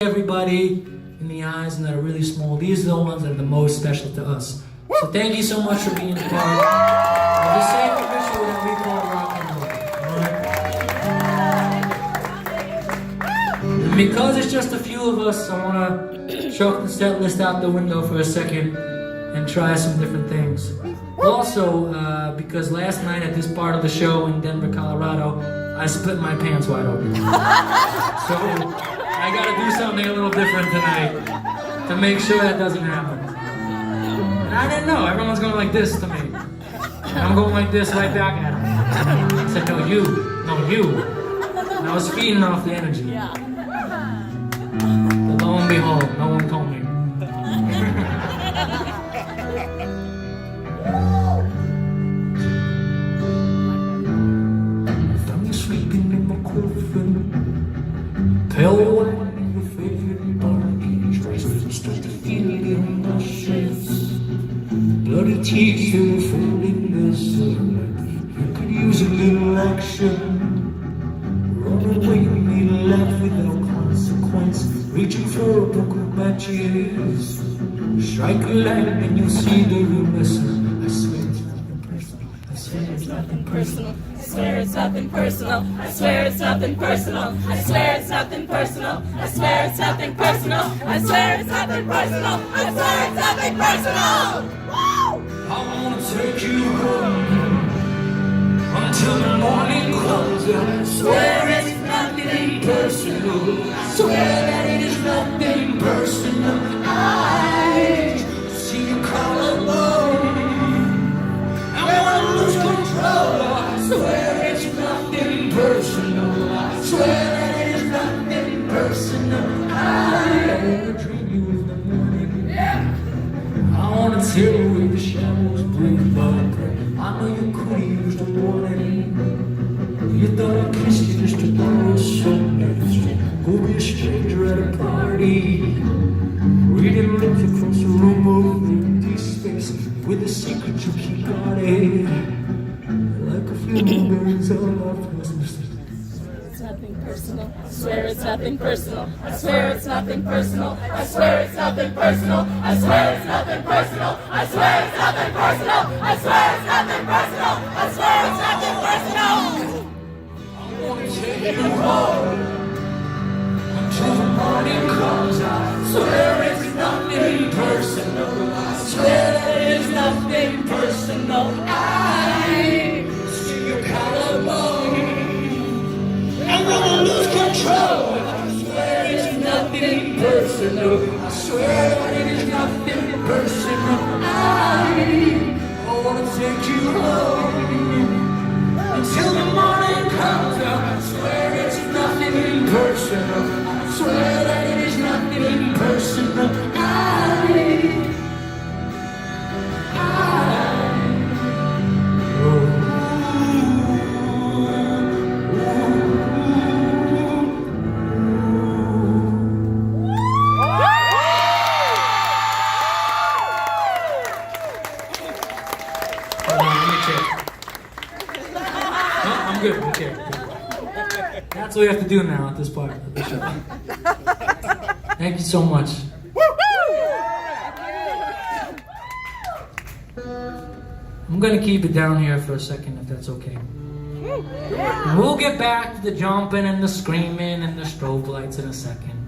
Everybody in the eyes and that are really small, these are the ones that are the most special to us. So thank you so much for being a part of the sacred ritual that we call rock and roll. And because it's just a few of us, I want to chuck the set list out the window for a second and try some different things. Also, because last night at this part of the show in Denver, Colorado, I split my pants wide open. So I gotta do something a little different tonight to make sure that doesn't happen. And I didn't know, everyone's going like this to me. And I'm going like this right back at them. I said, no, you. And I was feeding off the energy. But lo and behold, no one told me. Tell what your favorite body traces start to feel it in my chest. Bloody teeth and falling the sun. You could use a little action. Run away, made a laugh without consequence. Reaching for a book of matches. Strike a light and you'll see the real lesson. I swear it's nothing personal. I swear it's nothing personal. I swear it's nothing personal. I swear it's nothing personal. I swear it's nothing personal. I swear it's nothing personal. I swear it's nothing personal. I swear it's nothing personal. I wanna take you home until the morning comes. I swear it's nothing personal. I swear that it is nothing personal. I see you collarbone. I wanna lose control. I swear it's nothing personal. I swear that it is nothing personal. I wanna dream you in the morning. I wanna tell you where the shadows breathe up. I know you could use the warning. You thought I kissed you just to borrow something. Go be a stranger at a party. Reading lips across the room of empty space with a secret you keep guarded. Like a few blueberries all off. It's nothing personal. I swear it's nothing personal. I swear it's nothing personal. I swear it's nothing personal. I swear it's nothing personal. I swear it's nothing personal. I swear it's nothing personal. I swear it's nothing personal. I wanna take you home until the morning comes. I swear it's nothing personal. I swear that it's nothing personal. I see your collarbone. I'm gonna lose control. I swear it's nothing personal. I swear that it is nothing personal. I wanna take you home until the morning comes. I swear it's nothing personal. I swear that it is nothing personal. I'm good. Okay. That's what we have to do now at this part of the show. Thank you so much. I'm gonna keep it down here for a second if that's okay. We'll get back to the jumping and the screaming and the strobe lights in a second.